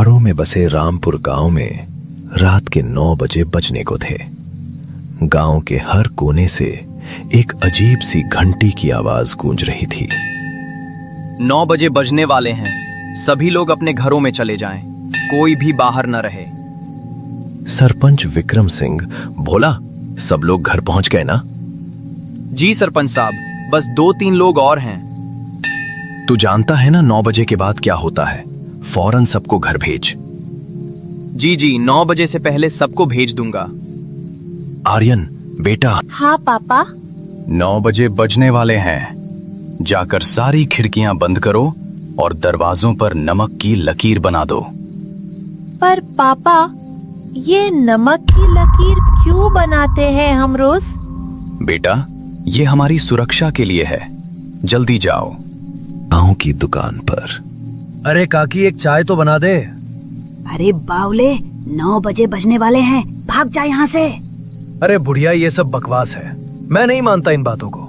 पहाड़ों में बसे रामपुर गांव में रात के 9 बजे बजने को थे। गांव के हर कोने से एक अजीब सी घंटी की आवाज गूंज रही थी। 9 बजे बजने वाले हैं, सभी लोग अपने घरों में चले जाएं, कोई भी बाहर न रहे। सरपंच विक्रम सिंह बोला, सब लोग घर पहुंच गए ना? जी सरपंच साहब, बस 2-3 लोग और हैं। तू जानता है ना 9 बजे के बाद क्या होता है? फौरन सबको घर भेज। जी 9 बजे से पहले सबको भेज दूंगा। आर्यन बेटा। हाँ पापा। 9 बजे बजने वाले हैं, जाकर सारी खिड़कियां बंद करो और दरवाजों पर नमक की लकीर बना दो। पर पापा, ये नमक की लकीर क्यों बनाते हैं हम रोज? बेटा, ये हमारी सुरक्षा के लिए है। जल्दी जाओ। गांव की दुकान पर। अरे काकी, एक चाय तो बना दे। अरे बावले, 9 बजे बजने वाले हैं, भाग जा यहाँ से। अरे बुढ़िया, ये सब बकवास है, मैं नहीं मानता इन बातों को।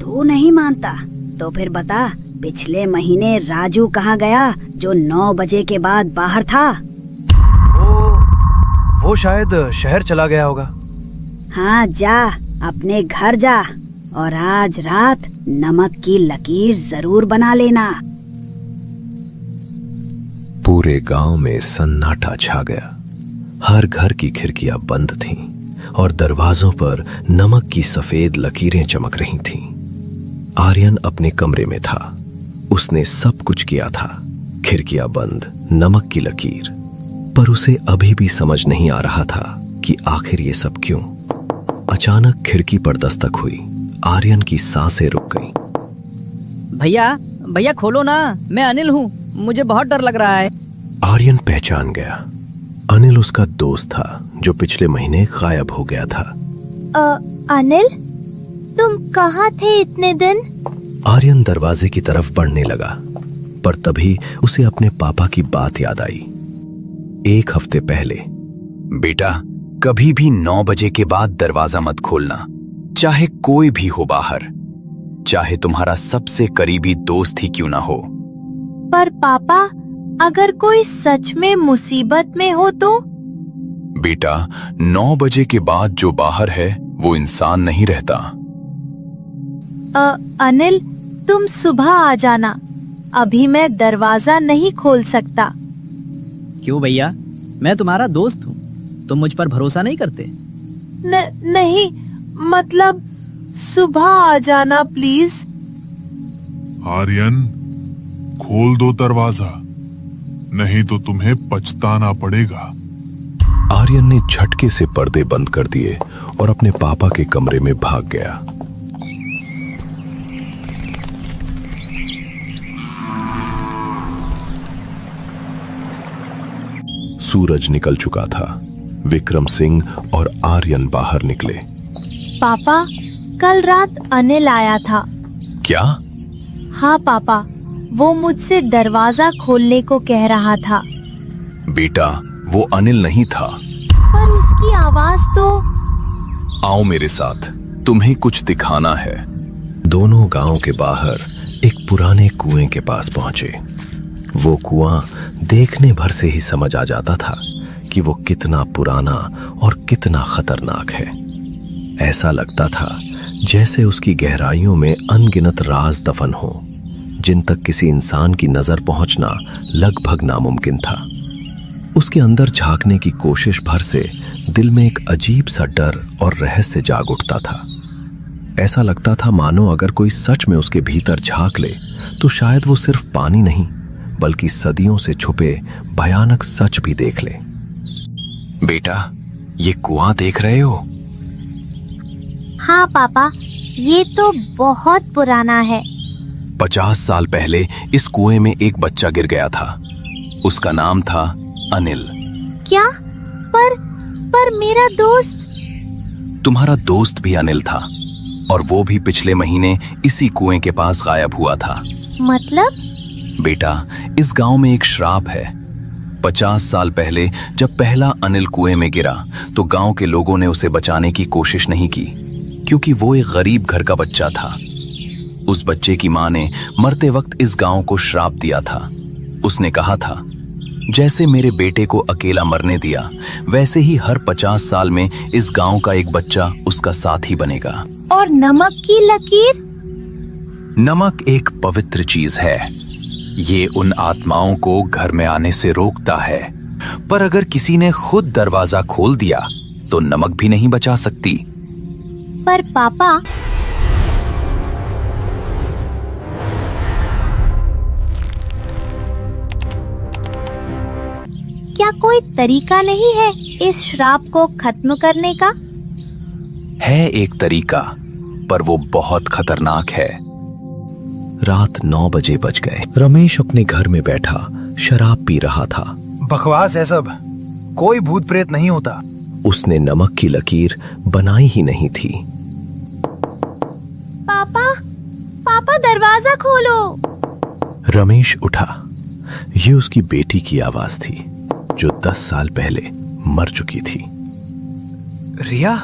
तू नहीं मानता तो फिर बता, पिछले महीने राजू कहाँ गया जो 9 बजे के बाद बाहर था? वो शायद शहर चला गया होगा। हाँ, जा अपने घर जा और आज रात नमक की लकीर जरूर बना लेना। पूरे गांव में सन्नाटा छा गया। हर घर की खिड़कियां बंद थीं और दरवाजों पर नमक की सफेद लकीरें चमक रही थीं। आर्यन अपने कमरे में था। उसने सब कुछ किया था, खिड़कियां बंद, नमक की लकीर, पर उसे अभी भी समझ नहीं आ रहा था कि आखिर ये सब क्यों। अचानक खिड़की पर दस्तक हुई। आर्यन की सांसें रुक गईं। भैया खोलो ना, मैं अनिल हूँ, मुझे बहुत डर लग रहा है। आर्यन पहचान गया। अनिल उसका दोस्त था जो पिछले महीने गायब हो गया था। अनिल, तुम कहाँ थे इतने दिन? आर्यन दरवाजे की तरफ बढ़ने लगा, पर तभी उसे अपने पापा की बात याद आई। 1 हफ्ते पहले। बेटा, कभी भी 9 बजे के बाद दरवाजा मत खोलना, चाहे कोई भी हो बाहर, चाहे तुम्हारा सबसे करीबी दोस्त ही क्यों ना हो। पर पापा, अगर कोई सच में मुसीबत में हो तो? बेटा, 9 बजे के बाद जो बाहर है वो इंसान नहीं रहता। अनिल, तुम सुबह आ जाना, अभी मैं दरवाजा नहीं खोल सकता। क्यों भैया, मैं तुम्हारा दोस्त हूँ, तुम मुझ पर भरोसा नहीं करते? नहीं, मतलब सुबह आ जाना प्लीज। आर्यन, खोल दो दरवाजा, नहीं तो तुम्हें पछताना पड़ेगा। आर्यन ने झटके से पर्दे बंद कर दिए और अपने पापा के कमरे में भाग गया। सूरज निकल चुका था। विक्रम सिंह और आर्यन बाहर निकले। पापा, कल रात अनिल आया था। क्या? हाँ पापा, वो मुझसे दरवाजा खोलने को कह रहा था। बेटा, वो अनिल नहीं था। पर उसकी आवाज तो। आओ मेरे साथ, तुम्हें कुछ दिखाना है। दोनों गांव के बाहर एक पुराने कुएं के पास पहुंचे। वो कुआं देखने भर से ही समझ आ जाता था कि वो कितना पुराना और कितना खतरनाक है। ऐसा लगता था जैसे उसकी गहराइयों में अनगिनत राज दफन हो, जिन तक किसी इंसान की नजर पहुंचना लगभग नामुमकिन था। उसके अंदर झांकने की कोशिश भर से दिल में एक अजीब सा डर और रहस्य जाग उठता था। ऐसा लगता था मानो अगर कोई सच में उसके भीतर झांक ले तो शायद वो सिर्फ पानी नहीं बल्कि सदियों से छुपे भयानक सच भी देख ले। बेटा, ये कुआं देख रहे हो? हाँ पापा, ये तो बहुत पुराना है। 50 साल पहले इस कुएं में एक बच्चा गिर गया था। उसका नाम था अनिल। क्या? पर मेरा दोस्त? तुम्हारा दोस्त भी अनिल था और वो भी पिछले महीने इसी कुएं के पास गायब हुआ था। मतलब? बेटा, इस गांव में एक श्राप है। 50 साल पहले जब पहला अनिल कुएं में गिरा तो गांव के लोगों ने उसे बचाने की कोशिश नहीं की, क्योंकि वो एक गरीब घर का बच्चा था। उस बच्चे की मां ने मरते वक्त इस गांव को श्राप दिया था। उसने कहा था, जैसे मेरे बेटे को अकेला मरने दिया, वैसे ही हर 50 साल में इस गांव का एक बच्चा उसका साथी बनेगा। और नमक की लकीर? नमक एक पवित्र चीज है। ये उन आत्माओं को घर में आने से रोकता है, पर अगर किसी ने खुद दरवाजा खोल दिया तो नमक भी नहीं बचा सकती। पर पापा, क्या कोई तरीका नहीं है इस श्राप को खत्म करने का? है एक तरीका, पर वो बहुत खतरनाक है। रात 9 बजे बज गए। रमेश अपने घर में बैठा शराब पी रहा था। बकवास है सब, कोई भूत प्रेत नहीं होता। उसने नमक की लकीर बनाई ही नहीं थी। पापा, पापा दरवाजा खोलो। रमेश उठा। ये उसकी बेटी की आवाज थी, जो 10 साल पहले मर चुकी थी। रिया,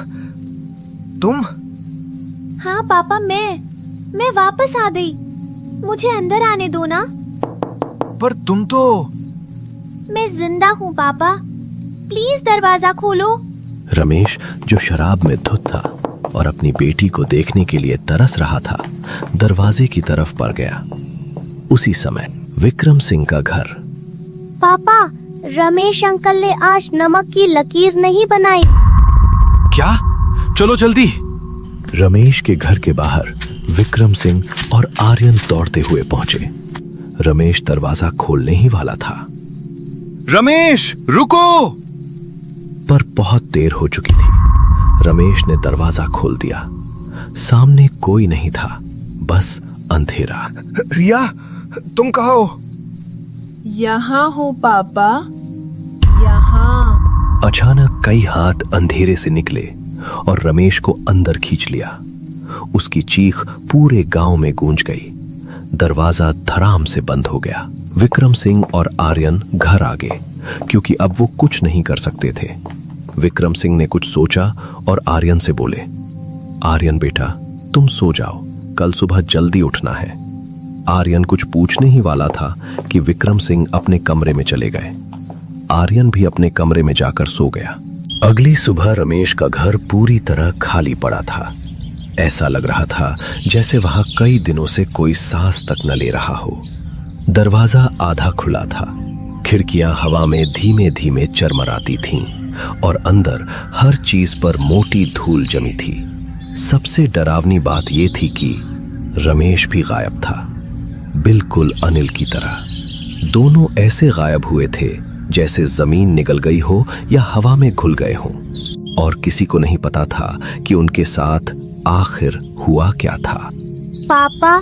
तुम? हाँ पापा, मैं वापस आ गई। मुझे अंदर आने दो ना। पर तुम तो... मैं जिंदा हूँ पापा, प्लीज दरवाजा खोलो। रमेश, जो शराब में धुत था और अपनी बेटी को देखने के लिए तरस रहा था, दरवाजे की तरफ बढ़ गया। उसी समय विक्रम सिंह का घर। पापा, रमेश अंकल ने आज नमक की लकीर नहीं बनाई। क्या? चलो जल्दी। रमेश के घर के बाहर विक्रम सिंह और आर्यन दौड़ते हुए पहुंचे। रमेश दरवाजा खोलने ही वाला था। रमेश, रुको! पर बहुत देर हो चुकी थी। रमेश ने दरवाजा खोल दिया। सामने कोई नहीं था, बस अंधेरा। रिया, तुम कहाँ हो? यहाँ हूँ पापा, यहाँ। अचानक कई हाथ अंधेरे से निकले और रमेश को अंदर खींच लिया। उसकी चीख पूरे गांव में गूंज गई। दरवाजा धड़ाम से बंद हो गया। विक्रम सिंह और आर्यन घर आ गए, क्योंकि अब वो कुछ नहीं कर सकते थे। विक्रम सिंह ने कुछ सोचा और आर्यन से बोले, आर्यन बेटा, तुम सो जाओ, कल सुबह जल्दी उठना है। आर्यन कुछ पूछने ही वाला था कि विक्रम सिंह अपने कमरे में चले गए। आर्यन भी अपने कमरे में जाकर सो गया। अगली सुबह रमेश का घर पूरी तरह खाली पड़ा था। ऐसा लग रहा था जैसे वहां कई दिनों से कोई सांस तक न ले रहा हो। दरवाजा आधा खुला था। खिड़कियां हवा में धीमे धीमे चरमराती थीं और अंदर हर चीज पर मोटी धूल जमी थी। सबसे डरावनी बात यह थी कि रमेश भी गायब था, बिल्कुल अनिल की तरह। दोनों ऐसे गायब हुए थे जैसे जमीन निगल गई हो या हवा में घुल गए हों, और किसी को नहीं पता था कि उनके साथ आखिर हुआ क्या था। पापा,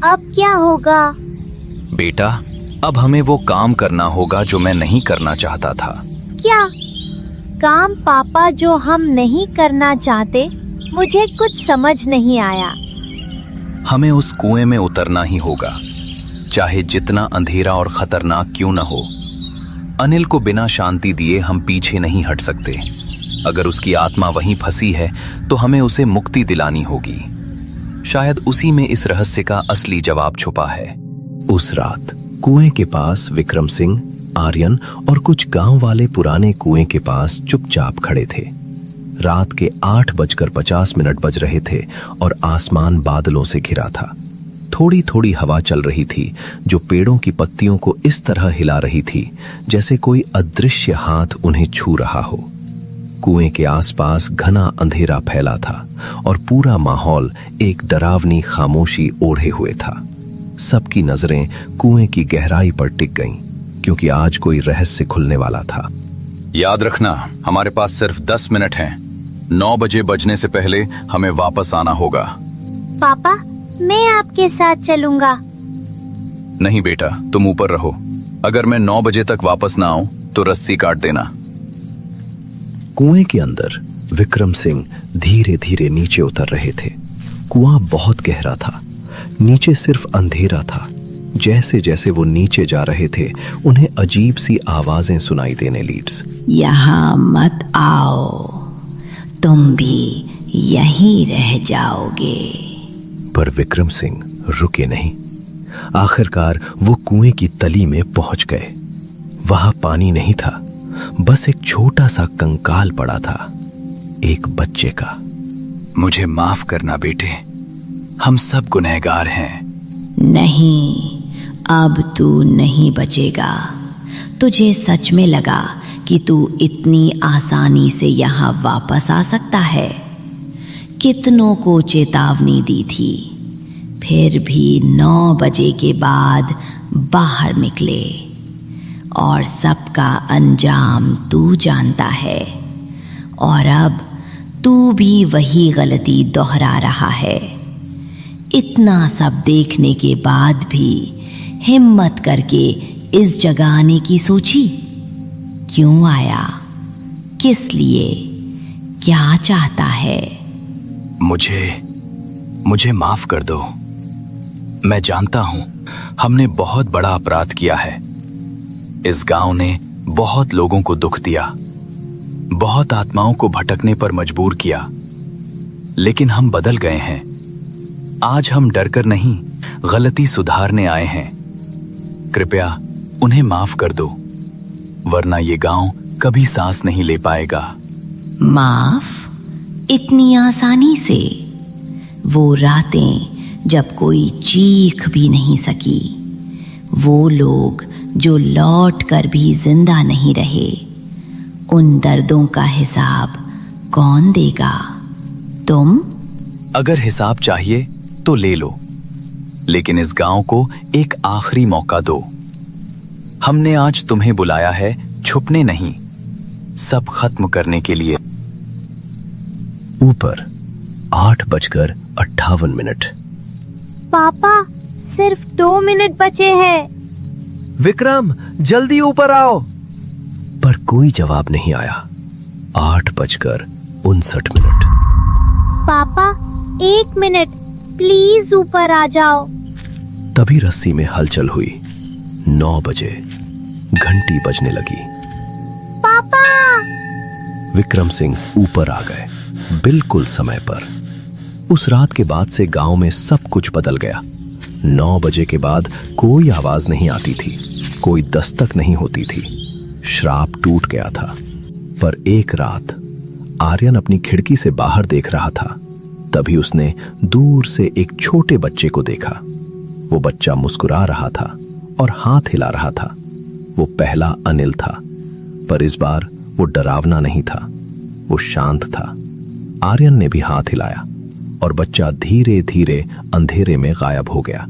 अब क्या होगा? बेटा, अब हमें वो काम करना होगा जो मैं नहीं करना चाहता था। क्या काम पापा जो हम नहीं करना चाहते? मुझे कुछ समझ नहीं आया। हमें उस कुएं में उतरना ही होगा, चाहे जितना अंधेरा और खतरनाक क्यों न हो। अनिल को बिना शांति दिए हम पीछे नहीं हट सकते। अगर उसकी आत्मा वहीं फंसी है तो हमें उसे मुक्ति दिलानी होगी। शायद उसी में इस रहस्य का असली जवाब छुपा है। उस रात कुएं के पास विक्रम सिंह, आर्यन और कुछ गांव वाले पुराने कुएं के पास चुपचाप खड़े थे। रात के 8:50 बज रहे थे और आसमान बादलों से घिरा था। थोड़ी थोड़ी हवा चल रही थी जो पेड़ों की पत्तियों को इस तरह हिला रही थी जैसे कोई अदृश्य हाथ उन्हें छू रहा हो। कुएं के आसपास घना अंधेरा फैला था और पूरा माहौल एक डरावनी खामोशी ओढ़े हुए था। सबकी नजरें कुएं की गहराई पर टिक गईं, क्योंकि आज कोई रहस्य खुलने वाला था। याद रखना, हमारे पास सिर्फ 10 मिनट हैं। 9 बजे बजने से पहले हमें वापस आना होगा। पापा, मैं आपके साथ चलूंगा। नहीं बेटा, तुम ऊपर रहो। अगर मैं 9 बजे तक वापस ना आऊं तो रस्सी काट देना। कुएं के अंदर विक्रम सिंह धीरे धीरे नीचे उतर रहे थे। कुआं बहुत गहरा था, नीचे सिर्फ अंधेरा था। जैसे जैसे वो नीचे जा रहे थे, उन्हें अजीब सी आवाजें सुनाई देने लीड्स। यहाँ मत आओ, तुम भी यहीं रह जाओगे। पर विक्रम सिंह रुके नहीं। आखिरकार वो कुएं की तली में पहुंच गए। वहां पानी नहीं था, बस एक छोटा सा कंकाल पड़ा था, एक बच्चे का। मुझे माफ करना बेटे, हम सब गुनहगार हैं। नहीं, अब तू नहीं बचेगा। तुझे सच में लगा कि तू इतनी आसानी से यहाँ वापस आ सकता है? कितनों को चेतावनी दी थी, फिर भी 9 बजे के बाद बाहर निकले, और सबका अंजाम तू जानता है। और अब तू भी वही गलती दोहरा रहा है। इतना सब देखने के बाद भी हिम्मत करके इस जगह आने की सोची? क्यों आया? किस लिए? क्या चाहता है? मुझे माफ कर दो। मैं जानता हूं हमने बहुत बड़ा अपराध किया है। इस गांव ने बहुत लोगों को दुख दिया, बहुत आत्माओं को भटकने पर मजबूर किया, लेकिन हम बदल गए हैं। आज हम डरकर नहीं, गलती सुधारने आए हैं। कृपया उन्हें माफ कर दो, वरना ये गांव कभी सांस नहीं ले पाएगा। माफ? इतनी आसानी से? वो रातें जब कोई चीख भी नहीं सकी, वो लोग जो लौट कर भी जिंदा नहीं रहे, उन दर्दों का हिसाब कौन देगा? तुम? अगर हिसाब चाहिए तो ले लो, लेकिन इस गांव को एक आखिरी मौका दो। हमने आज तुम्हें बुलाया है छुपने नहीं, सब खत्म करने के लिए। ऊपर 8:58। पापा, सिर्फ 2 मिनट बचे हैं। विक्रम, जल्दी ऊपर आओ। पर कोई जवाब नहीं आया। 8:59। पापा, 1 मिनट, प्लीज ऊपर आ जाओ। तभी रस्सी में हलचल हुई। 9 बजे घंटी बजने लगी। पापा! विक्रम सिंह ऊपर आ गए, बिल्कुल समय पर। उस रात के बाद से गांव में सब कुछ बदल गया। 9 बजे के बाद कोई आवाज नहीं आती थी, कोई दस्तक नहीं होती थी। श्राप टूट गया था। पर एक रात आर्यन अपनी खिड़की से बाहर देख रहा था, तभी उसने दूर से एक छोटे बच्चे को देखा। वो बच्चा मुस्कुरा रहा था और हाथ हिला रहा था। वो पहला अनिल था, पर इस बार वो डरावना नहीं था, वो शांत था। आर्यन ने भी हाथ हिलाया और बच्चा धीरे धीरे अंधेरे में गायब हो गया।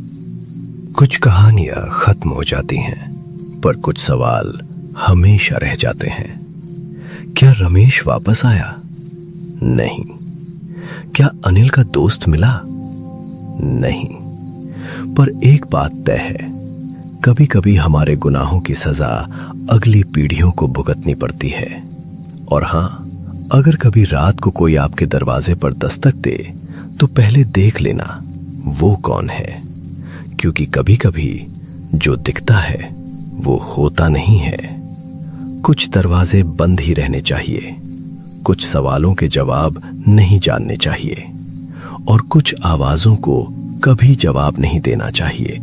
कुछ कहानियां खत्म हो जाती हैं, पर कुछ सवाल हमेशा रह जाते हैं। क्या रमेश वापस आया? नहीं। क्या अनिल का दोस्त मिला? नहीं। पर एक बात तय है, कभी कभी हमारे गुनाहों की सजा अगली पीढ़ियों को भुगतनी पड़ती है। और हां, अगर कभी रात को कोई आपके दरवाजे पर दस्तक दे तो पहले देख लेना वो कौन है, क्योंकि कभी कभी जो दिखता है वो होता नहीं है। कुछ दरवाजे बंद ही रहने चाहिए, कुछ सवालों के जवाब नहीं जानने चाहिए, और कुछ आवाजों को कभी जवाब नहीं देना चाहिए।